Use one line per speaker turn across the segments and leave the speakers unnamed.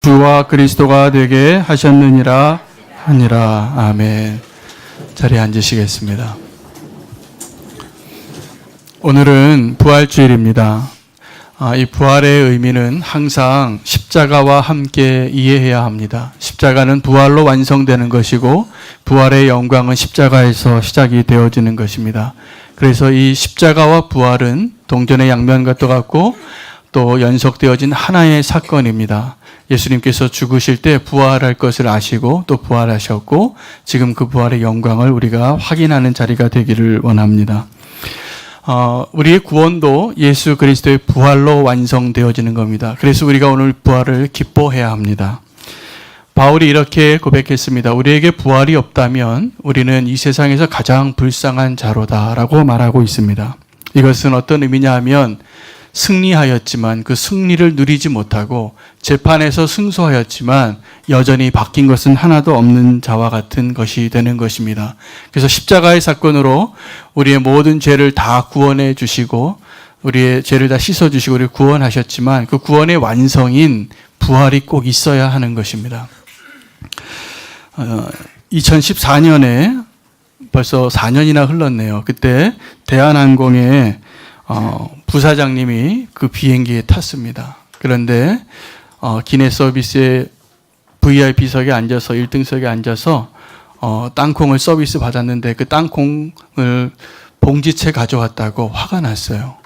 주와 그리스도가 되게 하셨느니라 하니라. 아멘. 자리에 앉으시겠습니다. 오늘은 부활주일입니다. 이 부활의 의미는 항상 십자가와 함께 이해해야 합니다. 십자가는 부활로 완성되는 것이고 부활의 영광은 십자가에서 시작이 되어지는 것입니다. 그래서 이 십자가와 부활은 동전의 양면과 똑같고 또 연속되어진 하나의 사건입니다. 예수님께서 죽으실 때 부활할 것을 아시고 또 부활하셨고 지금 그 부활의 영광을 우리가 확인하는 자리가 되기를 원합니다. 우리의 구원도 예수 그리스도의 부활로 완성되어지는 겁니다. 그래서 우리가 오늘 부활을 기뻐해야 합니다. 바울이 이렇게 고백했습니다. 우리에게 부활이 없다면 우리는 이 세상에서 가장 불쌍한 자로다라고 말하고 있습니다. 이것은 어떤 의미냐 하면 승리하였지만 그 승리를 누리지 못하고 재판에서 승소하였지만 여전히 바뀐 것은 하나도 없는 자와 같은 것이 되는 것입니다. 그래서 십자가의 사건으로 우리의 모든 죄를 다 구원해 주시고 우리의 죄를 다 씻어 주시고 우리를 구원하셨지만 그 구원의 완성인 부활이 꼭 있어야 하는 것입니다. 2014년에 벌써 4년이나 흘렀네요. 그때 대한항공에 부사장님이 그 비행기에 탔습니다. 그런데 기내 서비스에 VIP석에 앉아서 1등석에 앉아서 땅콩을 서비스 받았는데 그 땅콩을 봉지채 가져왔다고 화가 났어요.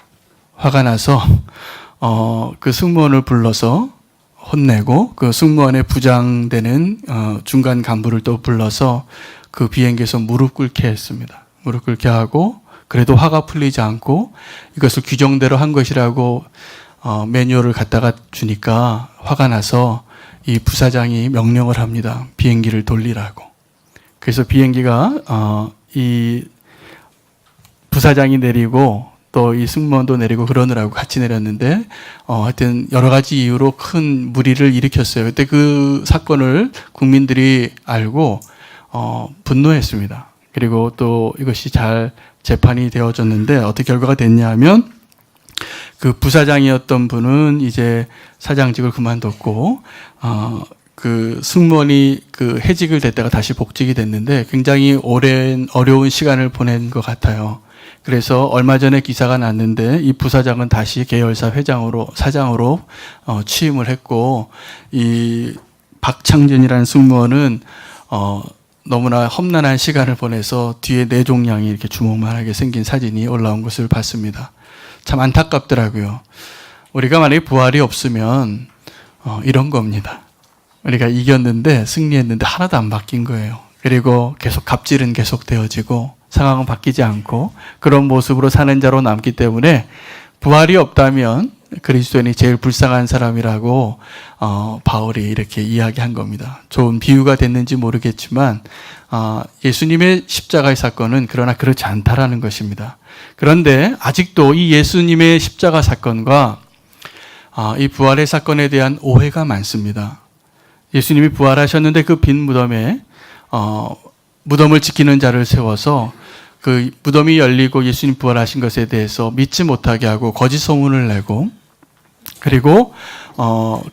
화가 나서 그 승무원을 불러서 혼내고 그 승무원의 부장되는 중간 간부를 또 불러서 그 비행기에서 무릎 꿇게 했습니다. 무릎 꿇게 하고 그래도 화가 풀리지 않고 이것을 규정대로 한 것이라고 매뉴얼을 갖다가 주니까 화가 나서 이 부사장이 명령을 합니다. 비행기를 돌리라고. 그래서 비행기가 이 부사장이 내리고 또 이 승무원도 내리고 그러느라고 같이 내렸는데 하여튼 여러 가지 이유로 큰 무리를 일으켰어요. 그때 그 사건을 국민들이 알고 분노했습니다. 그리고 또 이것이 잘 재판이 되어졌는데 어떻게 결과가 됐냐 하면 그 부사장이었던 분은 이제 사장직을 그만뒀고 그 승무원이 그 해직을 됐다가 다시 복직이 됐는데 굉장히 오랜 어려운 시간을 보낸 것 같아요. 그래서 얼마 전에 기사가 났는데 이 부사장은 다시 계열사 사장으로 취임을 했고 이 박창진이라는 승무원은 너무나 험난한 시간을 보내서 뒤에 뇌종양이 이렇게 주먹만하게 생긴 사진이 올라온 것을 봤습니다. 참 안타깝더라고요. 우리가 만약에 부활이 없으면 이런 겁니다. 우리가 이겼는데 승리했는데 하나도 안 바뀐 거예요. 그리고 계속 갑질은 계속 되어지고 상황은 바뀌지 않고 그런 모습으로 사는 자로 남기 때문에 부활이 없다면 그리스도인이 제일 불쌍한 사람이라고 바울이 이렇게 이야기한 겁니다. 좋은 비유가 됐는지 모르겠지만 예수님의 십자가의 사건은 그러나 그렇지 않다라는 것입니다. 그런데 아직도 이 예수님의 십자가 사건과 이 부활의 사건에 대한 오해가 많습니다. 예수님이 부활하셨는데 그 빈 무덤에 무덤을 지키는 자를 세워서 그 무덤이 열리고 예수님 부활하신 것에 대해서 믿지 못하게 하고 거짓 소문을 내고 그리고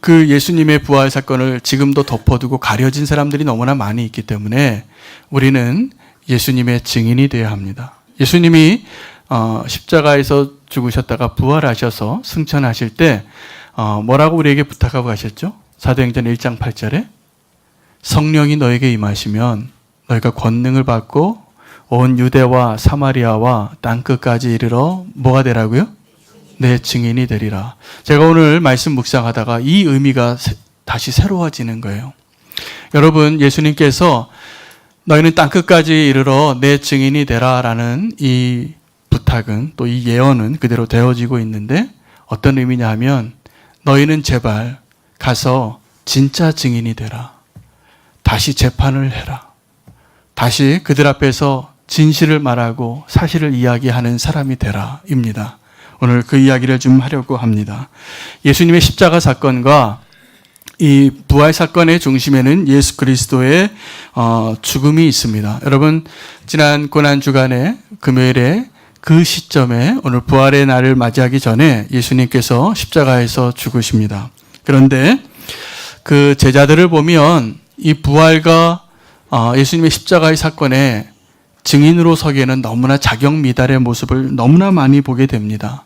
그 예수님의 부활 사건을 지금도 덮어두고 가려진 사람들이 너무나 많이 있기 때문에 우리는 예수님의 증인이 되어야 합니다. 예수님이 십자가에서 죽으셨다가 부활하셔서 승천하실 때 뭐라고 우리에게 부탁하고 가셨죠? 사도행전 1장 8절에 성령이 너에게 임하시면 너희가 권능을 받고 온 유대와 사마리아와 땅끝까지 이르러 뭐가 되라고요? 내 증인이 되리라. 제가 오늘 말씀 묵상하다가 이 의미가 다시 새로워지는 거예요. 여러분, 예수님께서 너희는 땅끝까지 이르러 내 증인이 되라라는 이 부탁은 또 이 예언은 그대로 되어지고 있는데 어떤 의미냐 하면 너희는 제발 가서 진짜 증인이 되라. 다시 재판을 해라. 다시 그들 앞에서 진실을 말하고 사실을 이야기하는 사람이 되라 입니다. 오늘 그 이야기를 좀 하려고 합니다. 예수님의 십자가 사건과 이 부활 사건의 중심에는 예수 그리스도의 죽음이 있습니다. 여러분, 지난 고난주간에 금요일에 그 시점에 오늘 부활의 날을 맞이하기 전에 예수님께서 십자가에서 죽으십니다. 그런데 그 제자들을 보면 이 부활과 예수님의 십자가의 사건에 증인으로 서기에는 너무나 자격미달의 모습을 너무나 많이 보게 됩니다.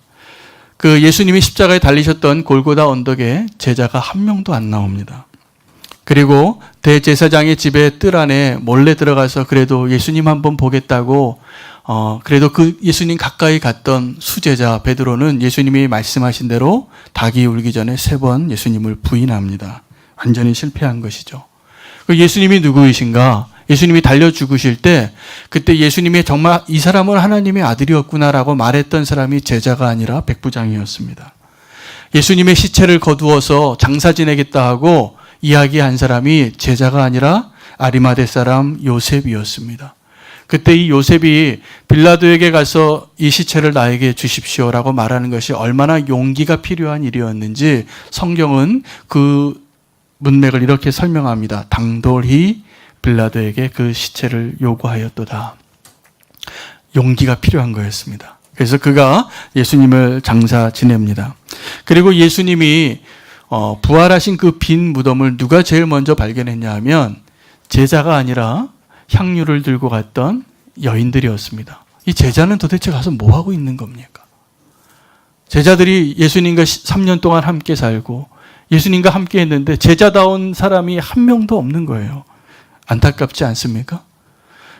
그 예수님이 십자가에 달리셨던 골고다 언덕에 제자가 한 명도 안 나옵니다. 그리고 대제사장의 집에 뜰 안에 몰래 들어가서 그래도 예수님 한번 보겠다고 그래도 그 예수님 가까이 갔던 수제자 베드로는 예수님이 말씀하신 대로 닭이 울기 전에 3번 예수님을 부인합니다. 완전히 실패한 것이죠. 그 예수님이 누구이신가? 예수님이 달려 죽으실 때 그때 예수님이 정말 이 사람은 하나님의 아들이었구나라고 말했던 사람이 제자가 아니라 백부장이었습니다. 예수님의 시체를 거두어서 장사 지내겠다 하고 이야기한 사람이 제자가 아니라 아리마대 사람 요셉이었습니다. 그때 이 요셉이 빌라도에게 가서 이 시체를 나에게 주십시오라고 말하는 것이 얼마나 용기가 필요한 일이었는지 성경은 그 문맥을 이렇게 설명합니다. 당돌히 빌라도에게 그 시체를 요구하였도다. 용기가 필요한 거였습니다. 그래서 그가 예수님을 장사 지냅니다. 그리고 예수님이 부활하신 그 빈 무덤을 누가 제일 먼저 발견했냐 하면 제자가 아니라 향유를 들고 갔던 여인들이었습니다. 이 제자는 도대체 가서 뭐 하고 있는 겁니까? 제자들이 예수님과 3년 동안 함께 살고 예수님과 함께 했는데 제자다운 사람이 한 명도 없는 거예요. 안타깝지 않습니까?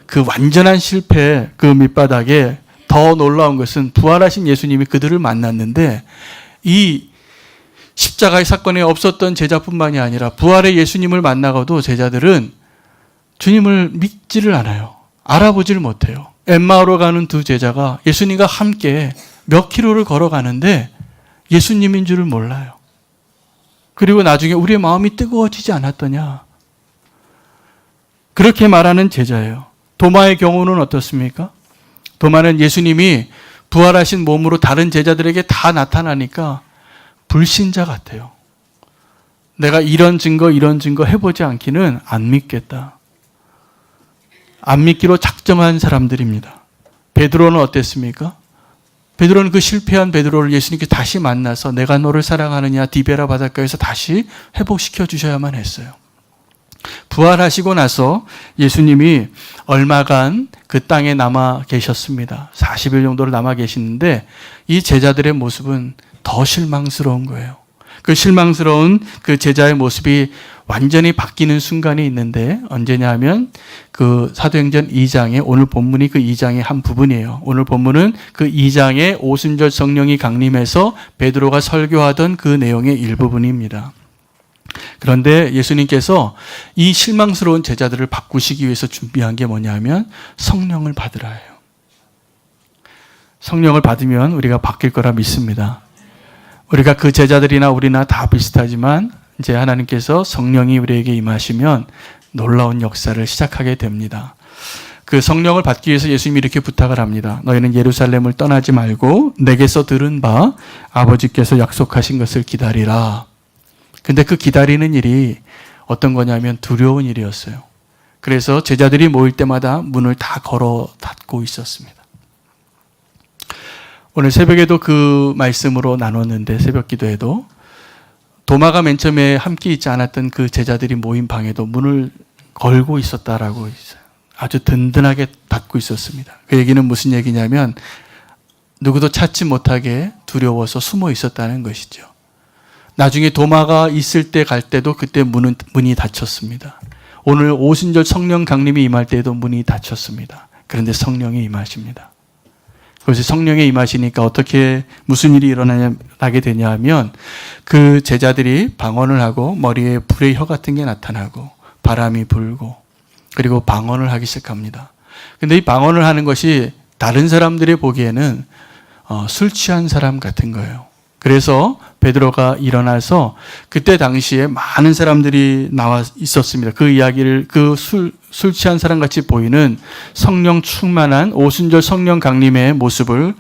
그 완전한 실패 그 밑바닥에 더 놀라운 것은 부활하신 예수님이 그들을 만났는데 이 십자가의 사건에 없었던 제자뿐만이 아니라 부활의 예수님을 만나고도 제자들은 주님을 믿지를 않아요. 알아보지를 못해요. 엠마오로 가는 두 제자가 예수님과 함께 몇 킬로를 걸어가는데 예수님인 줄을 몰라요. 그리고 나중에 우리의 마음이 뜨거워지지 않았더냐. 그렇게 말하는 제자예요. 도마의 경우는 어떻습니까? 도마는 예수님이 부활하신 몸으로 다른 제자들에게 다 나타나니까 불신자 같아요. 내가 이런 증거 해보지 않기는 안 믿겠다. 안 믿기로 작정한 사람들입니다. 베드로는 어땠습니까? 베드로는 그 실패한 베드로를 예수님께 다시 만나서 내가 너를 사랑하느냐 디베라 바닷가에서 다시 회복시켜 주셔야만 했어요. 부활하시고 나서 예수님이 얼마간 그 땅에 남아 계셨습니다. 40일 정도를 남아 계시는데 이 제자들의 모습은 더 실망스러운 거예요. 그 실망스러운 그 제자의 모습이 완전히 바뀌는 순간이 있는데 언제냐 하면 그 사도행전 2장에 오늘 본문이 그 2장의 한 부분이에요. 오늘 본문은 그 2장에 오순절 성령이 강림해서 베드로가 설교하던 그 내용의 일부분입니다. 그런데 예수님께서 이 실망스러운 제자들을 바꾸시기 위해서 준비한 게 뭐냐 하면 성령을 받으라 해요. 성령을 받으면 우리가 바뀔 거라 믿습니다. 우리가 그 제자들이나 우리나 다 비슷하지만 이제 하나님께서 성령이 우리에게 임하시면 놀라운 역사를 시작하게 됩니다. 그 성령을 받기 위해서 예수님이 이렇게 부탁을 합니다. 너희는 예루살렘을 떠나지 말고 내게서 들은 바 아버지께서 약속하신 것을 기다리라. 근데 그 기다리는 일이 어떤 거냐면 두려운 일이었어요. 그래서 제자들이 모일 때마다 문을 다 걸어 닫고 있었습니다. 오늘 새벽에도 그 말씀으로 나눴는데 새벽 기도에도 도마가 맨 처음에 함께 있지 않았던 그 제자들이 모인 방에도 문을 걸고 있었다라고 있어요. 아주 든든하게 닫고 있었습니다. 그 얘기는 무슨 얘기냐면 누구도 찾지 못하게 두려워서 숨어 있었다는 것이죠. 나중에 도마가 있을 때 갈 때도 그때 문이 닫혔습니다. 오늘 오순절 성령 강림이 임할 때도 문이 닫혔습니다. 그런데 성령이 임하십니다. 그것이 성령에 임하시니까 어떻게 무슨 일이 일어나게 되냐 하면 그 제자들이 방언을 하고 머리에 불의 혀 같은 게 나타나고 바람이 불고 그리고 방언을 하기 시작합니다. 근데 이 방언을 하는 것이 다른 사람들이 보기에는 술 취한 사람 같은 거예요. 그래서 베드로가 일어나서 그때 당시에 많은 사람들이 나와 있었습니다. 그 이야기를 그 술 취한 사람 같이 보이는 성령 충만한 오순절 성령 강림의 모습을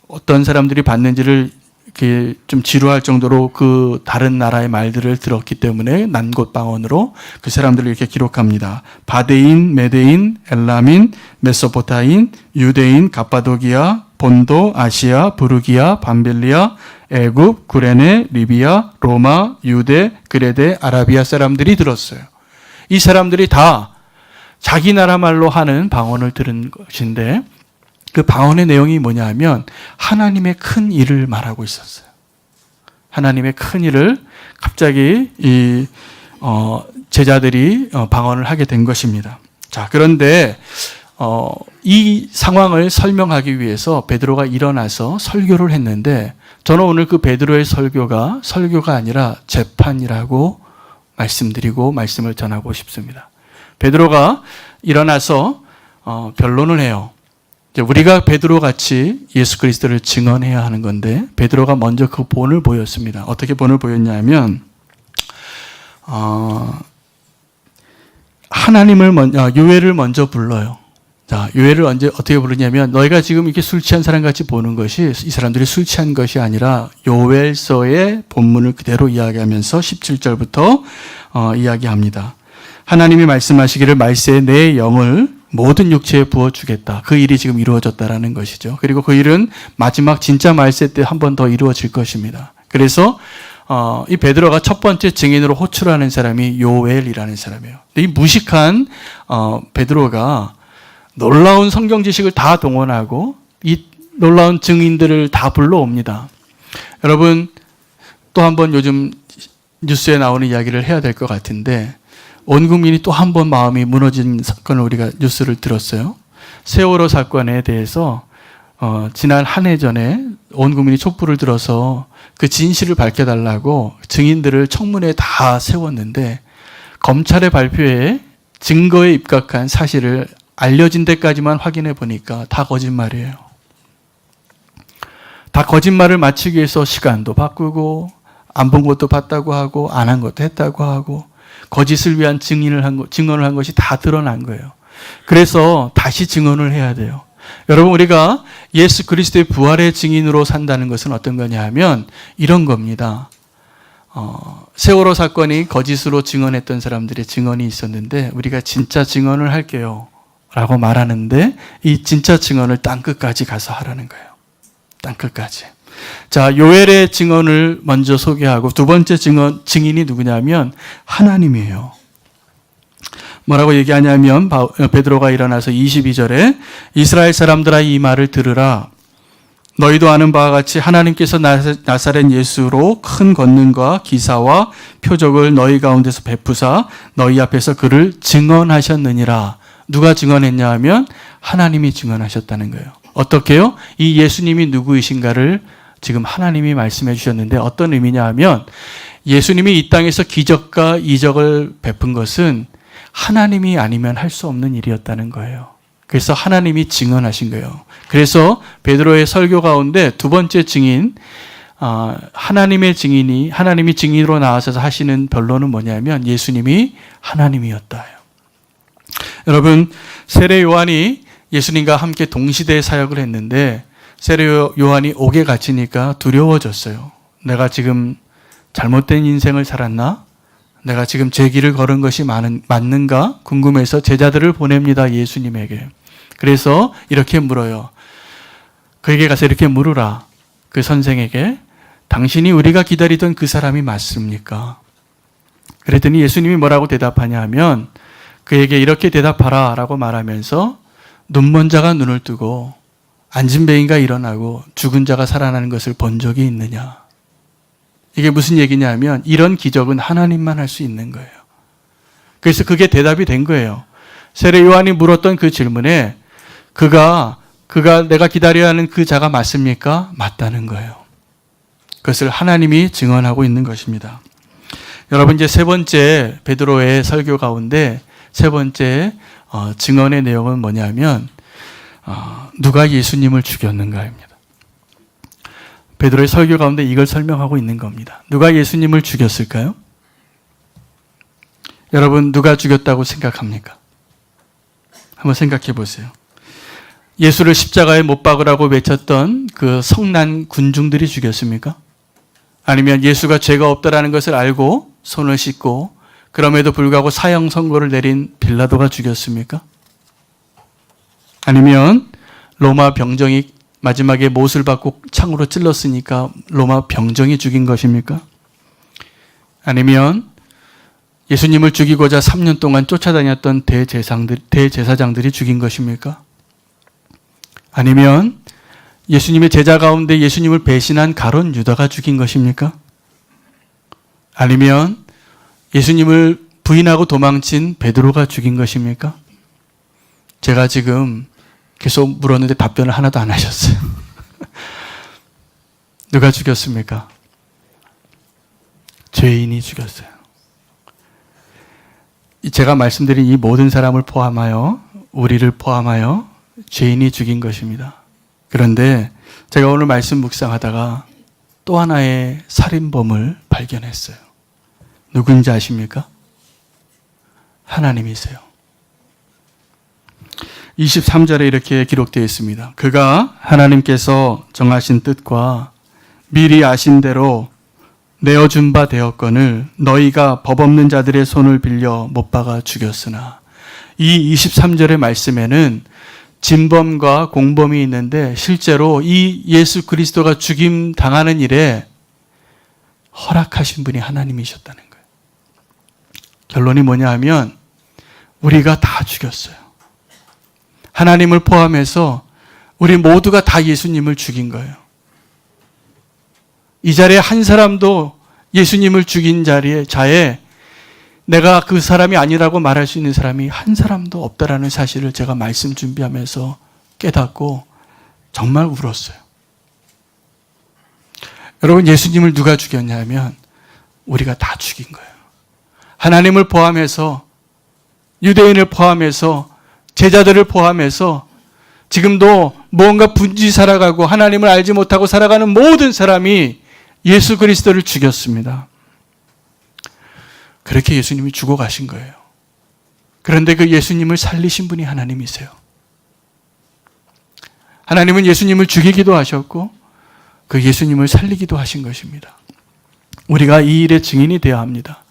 어떤 사람들이 봤는지를 이렇게 좀 지루할 정도로 그 다른 나라의 말들을 들었기 때문에 난곳 방언으로 그 사람들을 이렇게 기록합니다. 바데인, 메데인, 엘람인, 메소포타인, 유대인, 갑바도기아, 본도, 아시아, 부르기아, 밤빌리아, 애굽, 구레네, 리비아, 로마, 유대, 그레데, 아라비아 사람들이 들었어요. 이 사람들이 다 자기 나라 말로 하는 방언을 들은 것인데 그 방언의 내용이 뭐냐 하면 하나님의 큰 일을 말하고 있었어요. 하나님의 큰 일을 갑자기 제자들이 방언을 하게 된 것입니다. 자, 그런데 이 상황을 설명하기 위해서 베드로가 일어나서 설교를 했는데 저는 오늘 그 베드로의 설교가 아니라 재판이라고 말씀드리고 말씀을 전하고 싶습니다. 베드로가 일어나서 변론을 해요. 우리가 베드로 같이 예수 그리스도를 증언해야 하는 건데 베드로가 먼저 그 본을 보였습니다. 어떻게 본을 보였냐면 하나님을 요엘을 먼저 불러요. 자, 요엘을 어떻게 부르냐면 너희가 지금 이렇게 술 취한 사람 같이 보는 것이 이 사람들이 술 취한 것이 아니라 요엘서의 본문을 그대로 이야기하면서 17절부터 이야기합니다. 하나님이 말씀하시기를 말세에 내 영을 모든 육체에 부어주겠다. 그 일이 지금 이루어졌다라는 것이죠. 그리고 그 일은 마지막 진짜 말세 때 한 번 더 이루어질 것입니다. 그래서 이 베드로가 첫 번째 증인으로 호출하는 사람이 요엘이라는 사람이에요. 이 무식한 베드로가 놀라운 성경 지식을 다 동원하고 이 놀라운 증인들을 다 불러옵니다. 여러분 또 한 번 요즘 뉴스에 나오는 이야기를 해야 될 것 같은데 온 국민이 또 한 번 마음이 무너진 사건을 우리가 뉴스를 들었어요. 세월호 사건에 대해서 지난 한 해 전에 온 국민이 촛불을 들어서 그 진실을 밝혀달라고 증인들을 청문회에 다 세웠는데 검찰의 발표에 증거에 입각한 사실을 알려진 데까지만 확인해 보니까 다 거짓말이에요. 다 거짓말을 맞추기 위해서 시간도 바꾸고 안 본 것도 봤다고 하고 안 한 것도 했다고 하고 거짓을 위한 증언을 한 것이 다 드러난 거예요. 그래서 다시 증언을 해야 돼요. 여러분 우리가 예수 그리스도의 부활의 증인으로 산다는 것은 어떤 거냐 하면 이런 겁니다. 세월호 사건이 거짓으로 증언했던 사람들의 증언이 있었는데 우리가 진짜 증언을 할게요 라고 말하는데 이 진짜 증언을 땅끝까지 가서 하라는 거예요. 땅끝까지. 자, 요엘의 증언을 먼저 소개하고 두 번째 증인이 누구냐면 하나님이에요. 뭐라고 얘기하냐면 베드로가 일어나서 22절에 이스라엘 사람들아 이 말을 들으라. 너희도 아는 바와 같이 하나님께서 나사렛 예수로 큰 권능과 기사와 표적을 너희 가운데서 베푸사 너희 앞에서 그를 증언하셨느니라. 누가 증언했냐 하면 하나님이 증언하셨다는 거예요. 어떻게요? 이 예수님이 누구이신가를 지금 하나님이 말씀해 주셨는데 어떤 의미냐 하면 예수님이 이 땅에서 기적과 이적을 베푼 것은 하나님이 아니면 할 수 없는 일이었다는 거예요. 그래서 하나님이 증언하신 거예요. 그래서 베드로의 설교 가운데 두 번째 증인, 하나님이 증인으로 나와서 하시는 변론은 뭐냐면 예수님이 하나님이었다. 여러분, 세례 요한이 예수님과 함께 동시대에 사역을 했는데 세례 요한이 옥에 갇히니까 두려워졌어요. 내가 지금 잘못된 인생을 살았나? 내가 지금 제 길을 걸은 것이 맞는가? 궁금해서 제자들을 보냅니다. 예수님에게. 그래서 이렇게 물어요. 그에게 가서 이렇게 물으라. 그 선생에게 당신이 우리가 기다리던 그 사람이 맞습니까? 그랬더니 예수님이 뭐라고 대답하냐 하면 그에게 이렇게 대답하라 라고 말하면서 눈먼 자가 눈을 뜨고 앉은 뱅이가 일어나고 죽은 자가 살아나는 것을 본 적이 있느냐? 이게 무슨 얘기냐 하면 이런 기적은 하나님만 할 수 있는 거예요. 그래서 그게 대답이 된 거예요. 세례 요한이 물었던 그 질문에 그가 내가 기다려야 하는 그 자가 맞습니까? 맞다는 거예요. 그것을 하나님이 증언하고 있는 것입니다. 여러분 이제 세 번째 베드로의 설교 가운데 세 번째 증언의 내용은 뭐냐면 누가 예수님을 죽였는가입니다. 베드로의 설교 가운데 이걸 설명하고 있는 겁니다. 누가 예수님을 죽였을까요? 여러분 누가 죽였다고 생각합니까? 한번 생각해 보세요. 예수를 십자가에 못 박으라고 외쳤던 그 성난 군중들이 죽였습니까? 아니면 예수가 죄가 없다라는 것을 알고 손을 씻고 그럼에도 불구하고 사형 선고를 내린 빌라도가 죽였습니까? 아니면 로마 병정이 마지막에 못을 받고 창으로 찔렀으니까 로마 병정이 죽인 것입니까? 아니면 예수님을 죽이고자 3년 동안 쫓아다녔던 대제사장들이 죽인 것입니까? 아니면 예수님의 제자 가운데 예수님을 배신한 가룟 유다가 죽인 것입니까? 아니면 예수님을 부인하고 도망친 베드로가 죽인 것입니까? 제가 지금 계속 물었는데 답변을 하나도 안 하셨어요. 누가 죽였습니까? 죄인이 죽였어요. 제가 말씀드린 이 모든 사람을 포함하여, 우리를 포함하여 죄인이 죽인 것입니다. 그런데 제가 오늘 말씀 묵상하다가 또 하나의 살인범을 발견했어요. 누군지 아십니까? 하나님이세요. 23절에 이렇게 기록되어 있습니다. 그가 하나님께서 정하신 뜻과 미리 아신 대로 내어준 바 되었거늘 너희가 법 없는 자들의 손을 빌려 못 박아 죽였으나, 이 23절의 말씀에는 진범과 공범이 있는데 실제로 이 예수 그리스도가 죽임 당하는 일에 허락하신 분이 하나님이셨다는 거예요. 결론이 뭐냐 하면 우리가 다 죽였어요. 하나님을 포함해서 우리 모두가 다 예수님을 죽인 거예요. 이 자리에 한 사람도 예수님을 죽인 자에 내가 그 사람이 아니라고 말할 수 있는 사람이 한 사람도 없다라는 사실을 제가 말씀 준비하면서 깨닫고 정말 울었어요. 여러분, 예수님을 누가 죽였냐면 우리가 다 죽인 거예요. 하나님을 포함해서, 유대인을 포함해서, 제자들을 포함해서 지금도 무언가 분주히 살아가고 하나님을 알지 못하고 살아가는 모든 사람이 예수 그리스도를 죽였습니다. 그렇게 예수님이 죽어가신 거예요. 그런데 그 예수님을 살리신 분이 하나님이세요. 하나님은 예수님을 죽이기도 하셨고 그 예수님을 살리기도 하신 것입니다. 우리가 이 일의 증인이 되어야 합니다.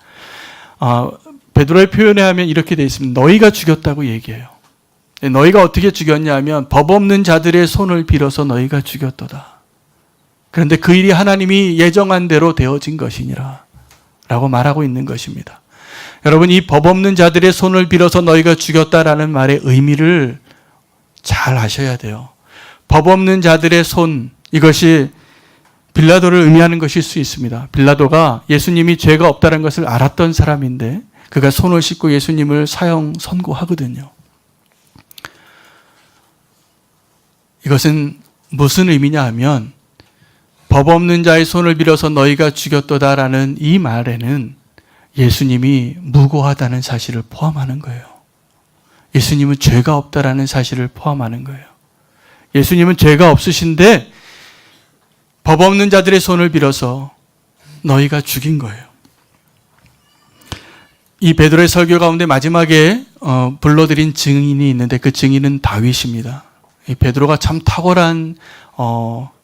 베드로의 표현에 하면 이렇게 되어 있습니다. 너희가 죽였다고 얘기해요. 너희가 어떻게 죽였냐 하면 법 없는 자들의 손을 빌어서 너희가 죽였도다. 그런데 그 일이 하나님이 예정한 대로 되어진 것이니라 라고 말하고 있는 것입니다. 여러분, 이 법 없는 자들의 손을 빌어서 너희가 죽였다라는 말의 의미를 잘 아셔야 돼요. 법 없는 자들의 손, 이것이 빌라도를 의미하는 것일 수 있습니다. 빌라도가 예수님이 죄가 없다는 것을 알았던 사람인데 그가 손을 씻고 예수님을 사형 선고하거든요. 이것은 무슨 의미냐 하면 법 없는 자의 손을 빌어서 너희가 죽였도다라는 이 말에는 예수님이 무고하다는 사실을 포함하는 거예요. 예수님은 죄가 없다라는 사실을 포함하는 거예요. 예수님은 죄가 없으신데 법 없는 자들의 손을 빌어서 너희가 죽인 거예요. 이 베드로의 설교 가운데 마지막에 불러드린 증인이 있는데 그 증인은 다윗입니다. 이 베드로가 참 탁월한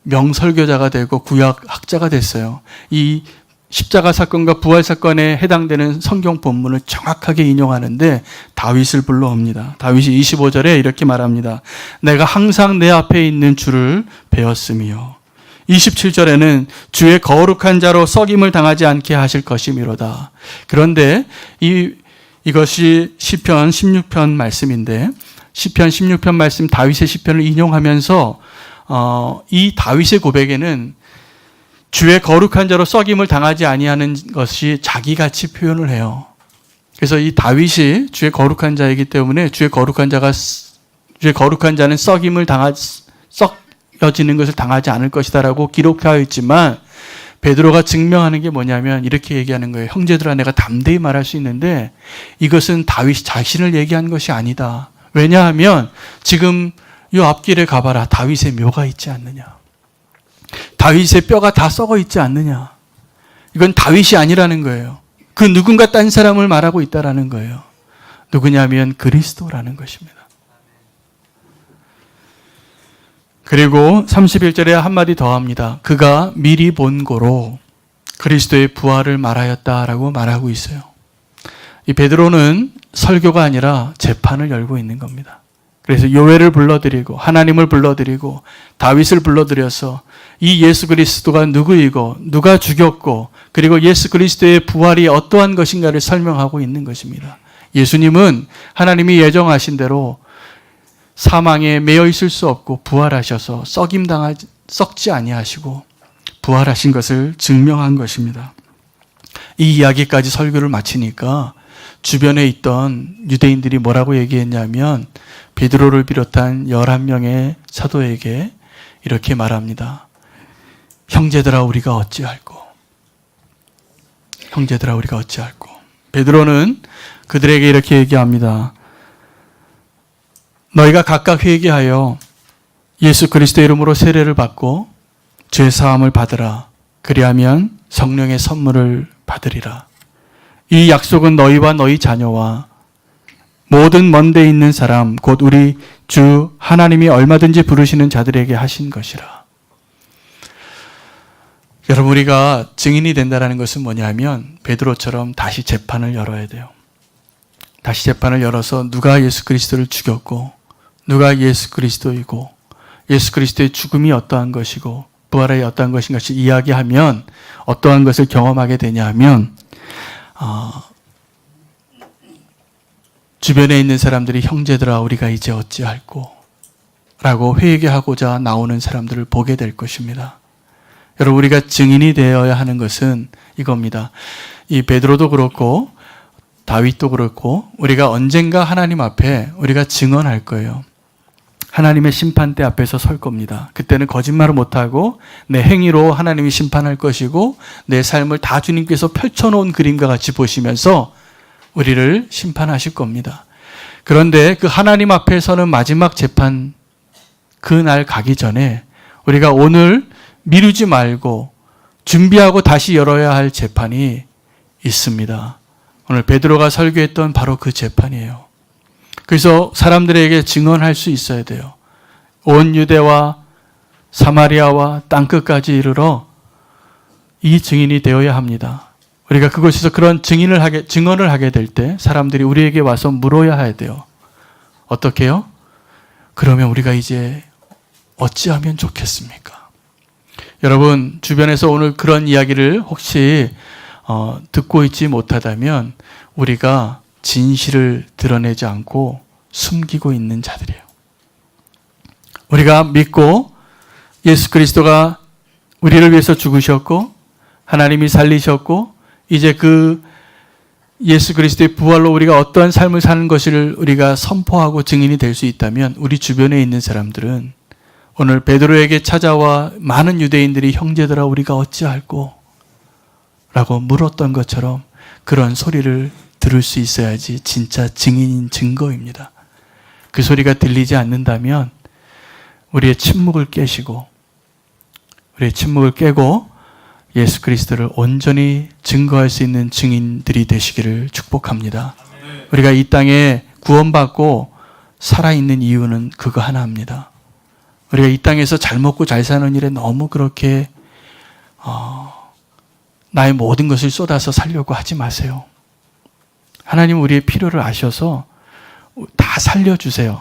명설교자가 되고 구약학자가 됐어요. 이 십자가 사건과 부활 사건에 해당되는 성경 본문을 정확하게 인용하는데 다윗을 불러옵니다. 다윗이 25절에 이렇게 말합니다. 내가 항상 내 앞에 있는 주를 배웠으며 27절에는 주의 거룩한 자로 썩임을 당하지 않게 하실 것이미로다. 그런데 이것이 시편 16편 말씀인데 시편 16편 말씀 다윗의 시편을 인용하면서 이 다윗의 고백에는 주의 거룩한 자로 썩임을 당하지 아니하는 것이 자기같이 표현을 해요. 그래서 이 다윗이 주의 거룩한 자이기 때문에 주의 거룩한 자는 썩임을 썩여지는 것을 당하지 않을 것이다라고 기록하여 있지만 베드로가 증명하는 게 뭐냐면 이렇게 얘기하는 거예요. 형제들아, 내가 담대히 말할 수 있는데 이것은 다윗이 자신을 얘기한 것이 아니다. 왜냐하면 지금 이 앞길에 가봐라. 다윗의 묘가 있지 않느냐. 다윗의 뼈가 다 썩어 있지 않느냐. 이건 다윗이 아니라는 거예요. 그 누군가 딴 사람을 말하고 있다라는 거예요. 누구냐면 그리스도라는 것입니다. 그리고 31절에 한마디 더 합니다. 그가 미리 본고로 그리스도의 부활을 말하였다라고 말하고 있어요. 이 베드로는 설교가 아니라 재판을 열고 있는 겁니다. 그래서 요엘을 불러드리고 하나님을 불러드리고 다윗을 불러드려서 이 예수 그리스도가 누구이고 누가 죽였고 그리고 예수 그리스도의 부활이 어떠한 것인가를 설명하고 있는 것입니다. 예수님은 하나님이 예정하신 대로 사망에 매여 있을 수 없고 부활하셔서 썩지 아니하시고 부활하신 것을 증명한 것입니다. 이 이야기까지 설교를 마치니까 주변에 있던 유대인들이 뭐라고 얘기했냐면 베드로를 비롯한 11명의 사도에게 이렇게 말합니다. 형제들아 우리가 어찌할꼬. 형제들아 우리가 어찌할꼬. 베드로는 그들에게 이렇게 얘기합니다. 너희가 각각 회개하여 예수 그리스도의 이름으로 세례를 받고 죄 사함을 받으라. 그리하면 성령의 선물을 받으리라. 이 약속은 너희와 너희 자녀와 모든 먼 데 있는 사람 곧 우리 주 하나님이 얼마든지 부르시는 자들에게 하신 것이라. 여러분 우리가 증인이 된다는 것은 뭐냐면 베드로처럼 다시 재판을 열어야 돼요. 다시 재판을 열어서 누가 예수 그리스도를 죽였고 누가 예수 그리스도이고 예수 그리스도의 죽음이 어떠한 것이고 부활이 어떠한 것인 것을 이야기하면 어떠한 것을 경험하게 되냐면 주변에 있는 사람들이 형제들아 우리가 이제 어찌할꼬 라고 회개하고자 나오는 사람들을 보게 될 것입니다. 여러분 우리가 증인이 되어야 하는 것은 이겁니다. 이 베드로도 그렇고 다윗도 그렇고 우리가 언젠가 하나님 앞에 우리가 증언할 거예요. 하나님의 심판대 앞에서 설 겁니다. 그때는 거짓말을 못하고 내 행위로 하나님이 심판할 것이고 내 삶을 다 주님께서 펼쳐놓은 그림과 같이 보시면서 우리를 심판하실 겁니다. 그런데 그 하나님 앞에 서는 마지막 재판 그날 가기 전에 우리가 오늘 미루지 말고 준비하고 다시 열어야 할 재판이 있습니다. 오늘 베드로가 설교했던 바로 그 재판이에요. 그래서 사람들에게 증언할 수 있어야 돼요. 온 유대와 사마리아와 땅끝까지 이르러 이 증인이 되어야 합니다. 우리가 그곳에서 그런 증언을 하게 될 때 사람들이 우리에게 와서 물어야 해야 돼요. 어떻게요? 그러면 우리가 이제 어찌하면 좋겠습니까? 여러분 주변에서 오늘 그런 이야기를 혹시 듣고 있지 못하다면 우리가 진실을 드러내지 않고 숨기고 있는 자들이에요. 우리가 믿고 예수 그리스도가 우리를 위해서 죽으셨고 하나님이 살리셨고 이제 그 예수 그리스도의 부활로 우리가 어떠한 삶을 사는 것을 우리가 선포하고 증인이 될 수 있다면 우리 주변에 있는 사람들은 오늘 베드로에게 찾아와 많은 유대인들이 형제들아 우리가 어찌할꼬 라고 물었던 것처럼 그런 소리를 들을 수 있어야지 진짜 증인인 증거입니다. 그 소리가 들리지 않는다면 우리의 침묵을 깨시고 우리의 침묵을 깨고 예수 그리스도를 온전히 증거할 수 있는 증인들이 되시기를 축복합니다. 우리가 이 땅에 구원받고 살아있는 이유는 그거 하나입니다. 우리가 이 땅에서 잘 먹고 잘 사는 일에 너무 그렇게 나의 모든 것을 쏟아서 살려고 하지 마세요. 하나님 우리의 필요를 아셔서 다 살려주세요.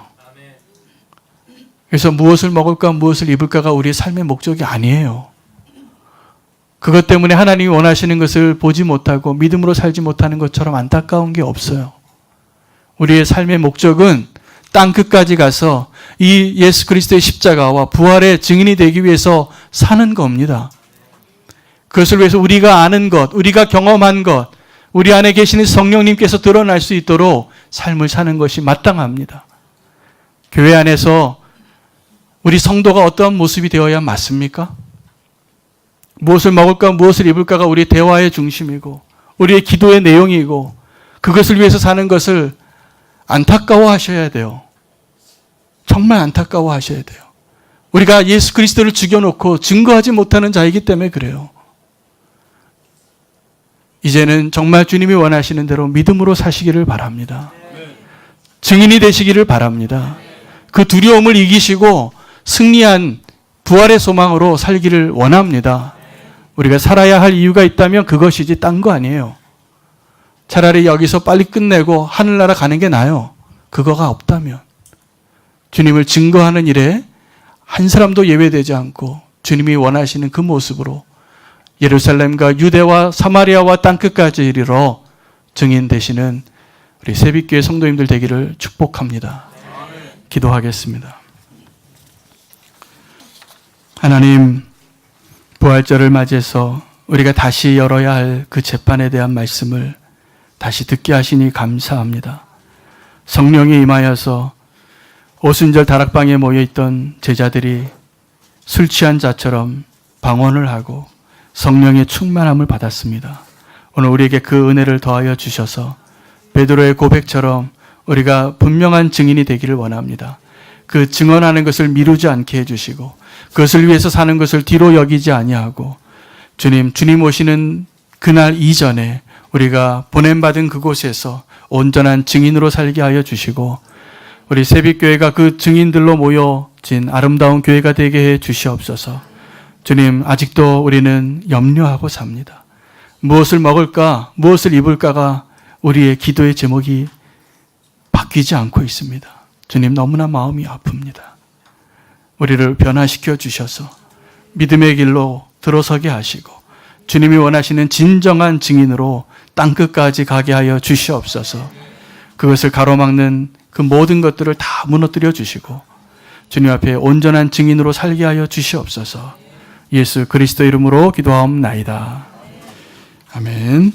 그래서 무엇을 먹을까 무엇을 입을까가 우리의 삶의 목적이 아니에요. 그것 때문에 하나님이 원하시는 것을 보지 못하고 믿음으로 살지 못하는 것처럼 안타까운 게 없어요. 우리의 삶의 목적은 땅끝까지 가서 이 예수 그리스도의 십자가와 부활의 증인이 되기 위해서 사는 겁니다. 그것을 위해서 우리가 아는 것, 우리가 경험한 것, 우리 안에 계시는 성령님께서 드러날 수 있도록 삶을 사는 것이 마땅합니다. 교회 안에서 우리 성도가 어떠한 모습이 되어야 맞습니까? 무엇을 먹을까 무엇을 입을까가 우리의 대화의 중심이고 우리의 기도의 내용이고 그것을 위해서 사는 것을 안타까워하셔야 돼요. 정말 안타까워하셔야 돼요. 우리가 예수 그리스도를 죽여놓고 증거하지 못하는 자이기 때문에 그래요. 이제는 정말 주님이 원하시는 대로 믿음으로 사시기를 바랍니다. 증인이 되시기를 바랍니다. 그 두려움을 이기시고 승리한 부활의 소망으로 살기를 원합니다. 우리가 살아야 할 이유가 있다면 그것이지 딴 거 아니에요. 차라리 여기서 빨리 끝내고 하늘나라 가는 게 나아요. 그거가 없다면. 주님을 증거하는 일에 한 사람도 예외되지 않고 주님이 원하시는 그 모습으로 예루살렘과 유대와 사마리아와 땅끝까지 이르러 증인 되시는 우리 새빛교회 성도님들 되기를 축복합니다. 기도하겠습니다. 하나님, 부활절을 맞이해서 우리가 다시 열어야 할 그 재판에 대한 말씀을 다시 듣게 하시니 감사합니다. 성령이 임하여서 오순절 다락방에 모여있던 제자들이 술 취한 자처럼 방언을 하고 성령의 충만함을 받았습니다. 오늘 우리에게 그 은혜를 더하여 주셔서 베드로의 고백처럼 우리가 분명한 증인이 되기를 원합니다. 그 증언하는 것을 미루지 않게 해주시고 그것을 위해서 사는 것을 뒤로 여기지 아니하고 주님 오시는 그날 이전에 우리가 보냄받은 그곳에서 온전한 증인으로 살게 하여 주시고 우리 새빛교회가 그 증인들로 모여진 아름다운 교회가 되게 해 주시옵소서. 주님, 아직도 우리는 염려하고 삽니다. 무엇을 먹을까, 무엇을 입을까가 우리의 기도의 제목이 바뀌지 않고 있습니다. 주님, 너무나 마음이 아픕니다. 우리를 변화시켜 주셔서 믿음의 길로 들어서게 하시고 주님이 원하시는 진정한 증인으로 땅끝까지 가게 하여 주시옵소서. 그것을 가로막는 그 모든 것들을 다 무너뜨려 주시고 주님 앞에 온전한 증인으로 살게 하여 주시옵소서. 예수 그리스도 이름으로 기도하옵나이다. 아멘.